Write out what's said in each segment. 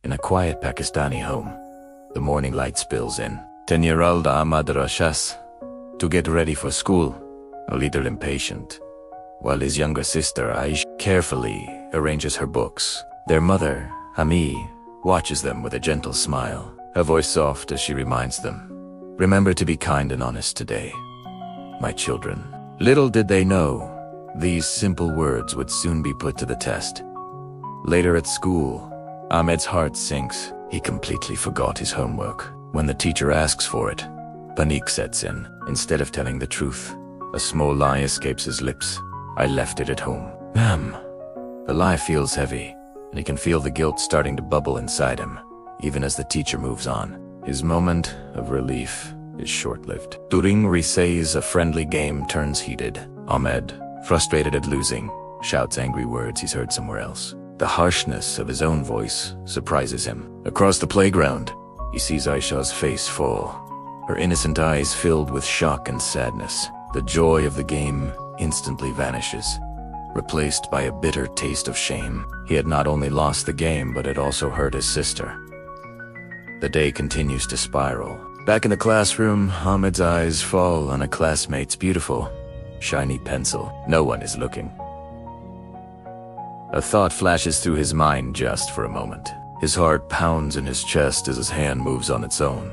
In a quiet Pakistani home, the morning light spills in. 10-year-old Ahmed rushes to get ready for school, a little impatient, while his younger sister Aisha carefully arranges her books. Their mother, Ahmed, watches them with a gentle smile, her voice soft as she reminds them, "Remember to be kind and honest today, my children." Little did they know, these simple words would soon be put to the test. Later at school, Ahmed's heart sinks. He completely forgot his homework. When the teacher asks for it, panic sets in. Instead of telling the truth, a small lie escapes his lips. "I left it at home." Ma'am. The lie feels heavy, and he can feel the guilt starting to bubble inside him, even as the teacher moves on. His moment of relief is short-lived. During recess, a friendly game turns heated. Ahmed, frustrated at losing, shouts angry words he's heard somewhere else. The harshness of his own voice surprises him. Across the playground, he sees Aisha's face fall, her innocent eyes filled with shock and sadness. The joy of the game instantly vanishes, replaced by a bitter taste of shame. He had not only lost the game, but had also hurt his sister. The day continues to spiral. Back in the classroom, Ahmed's eyes fall on a classmate's beautiful, shiny pencil. No one is looking. A thought flashes through his mind just for a moment. His heart pounds in his chest as his hand moves on its own,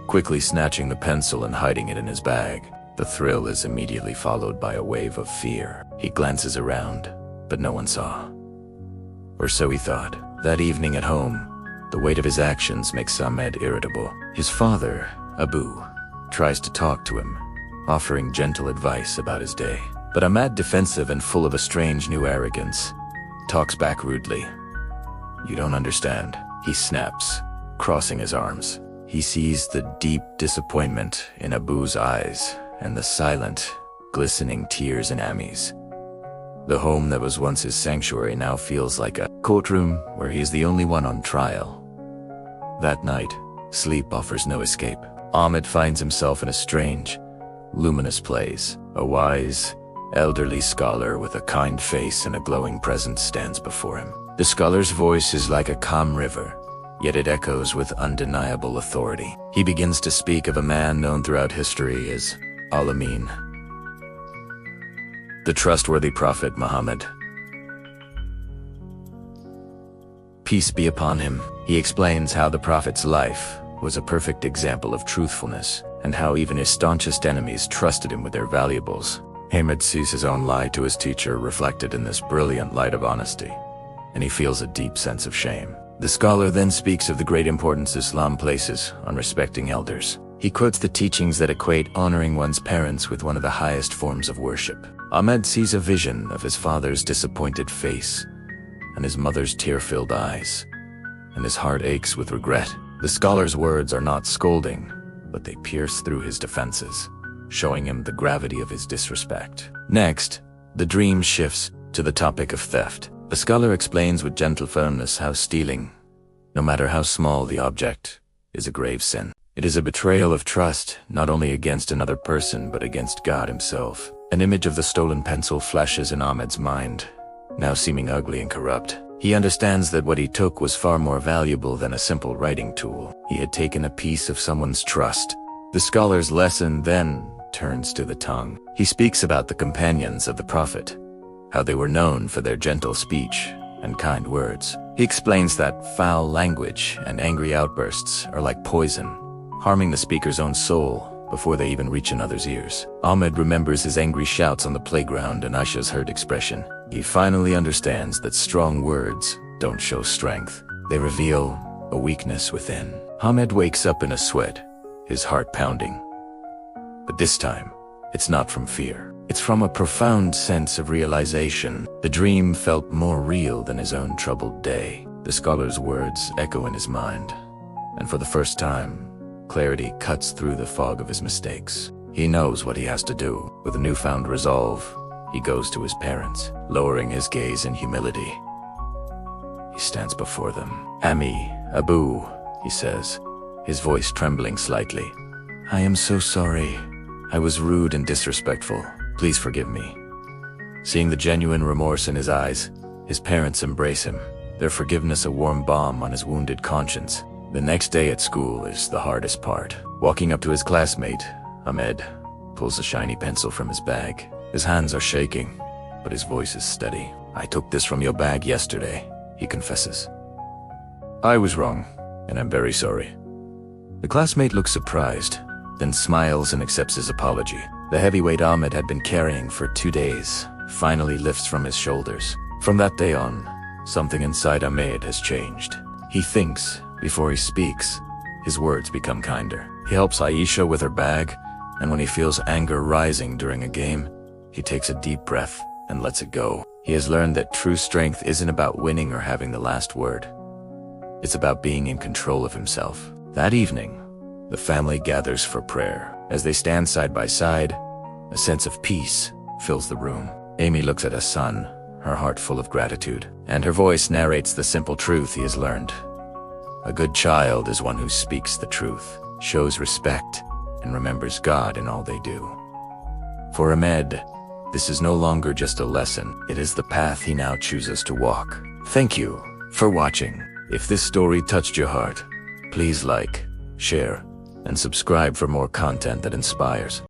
quickly snatching the pencil and hiding it in his bag. The thrill is immediately followed by a wave of fear. He glances around, but no one saw. Or so he thought. That evening at home, the weight of his actions makes Ahmed irritable. His father, Abu, tries to talk to him, offering gentle advice about his day. But Ahmed, defensive and full of a strange new arrogance, talks back rudely. "You don't understand," he snaps, crossing his arms. He sees the deep disappointment in Abu's eyes and the silent, glistening tears in Ahmed's. The home that was once his sanctuary now feels like a courtroom where he is the only one on trial. That night, sleep offers no escape. Ahmed finds himself in a strange, luminous place. A wise, elderly scholar with a kind face and a glowing presence stands before him. The scholar's voice is like a calm river, yet it echoes with undeniable authority. He begins to speak of a man known throughout history as Al-Amin, the trustworthy Prophet Muhammad. Peace be upon him. He explains how the Prophet's life was a perfect example of truthfulness, and how even his staunchest enemies trusted him with their valuables. Ahmed sees his own lie to his teacher reflected in this brilliant light of honesty, and he feels a deep sense of shame. The scholar then speaks of the great importance Islam places on respecting elders. He quotes the teachings that equate honoring one's parents with one of the highest forms of worship. Ahmed sees a vision of his father's disappointed face and his mother's tear-filled eyes, and his heart aches with regret. The scholar's words are not scolding, but they pierce through his defenses, showing him the gravity of his disrespect. Next, the dream shifts to the topic of theft. The scholar explains with gentle firmness how stealing, no matter how small the object, is a grave sin. It is a betrayal of trust, not only against another person, but against God himself. An image of the stolen pencil flashes in Ahmed's mind, now seeming ugly and corrupt. He understands that what he took was far more valuable than a simple writing tool. He had taken a piece of someone's trust. The scholar's lesson then turns to the tongue. He speaks about the companions of the Prophet, how they were known for their gentle speech and kind words. He explains that foul language and angry outbursts are like poison, harming the speaker's own soul before they even reach another's ears. Ahmed remembers his angry shouts on the playground and Aisha's hurt expression. He finally understands that strong words don't show strength. They reveal a weakness within. Ahmed wakes up in a sweat, his heart pounding. But this time, it's not from fear. It's from a profound sense of realization. The dream felt more real than his own troubled day. The scholar's words echo in his mind, and for the first time, clarity cuts through the fog of his mistakes. He knows what he has to do. With a newfound resolve, he goes to his parents, lowering his gaze in humility. He stands before them. Abu, he says, his voice trembling slightly. "I am so sorry. I was rude and disrespectful. Please forgive me." Seeing the genuine remorse in his eyes, his parents embrace him, their forgiveness a warm balm on his wounded conscience. The next day at school is the hardest part. Walking up to his classmate, Ahmed pulls a shiny pencil from his bag. His hands are shaking, but his voice is steady. "I took this from your bag yesterday," he confesses. "I was wrong, and I'm very sorry." The classmate looks surprised, then smiles and accepts his apology. The heavyweight Ahmed had been carrying for 2 days finally lifts from his shoulders. From that day on, something inside Ahmed has changed. He thinks before he speaks. His words become kinder. He helps Aisha with her bag, and when he feels anger rising during a game, he takes a deep breath and lets it go. He has learned that true strength isn't about winning or having the last word. It's about being in control of himself. That evening, the family gathers for prayer. As they stand side by side, a sense of peace fills the room. Amy looks at her son, her heart full of gratitude, and her voice narrates the simple truth he has learned. A good child is one who speaks the truth, shows respect, and remembers God in all they do. For Ahmed, this is no longer just a lesson, it is the path he now chooses to walk. Thank you for watching. If this story touched your heart, please like, share, and subscribe for more content that inspires.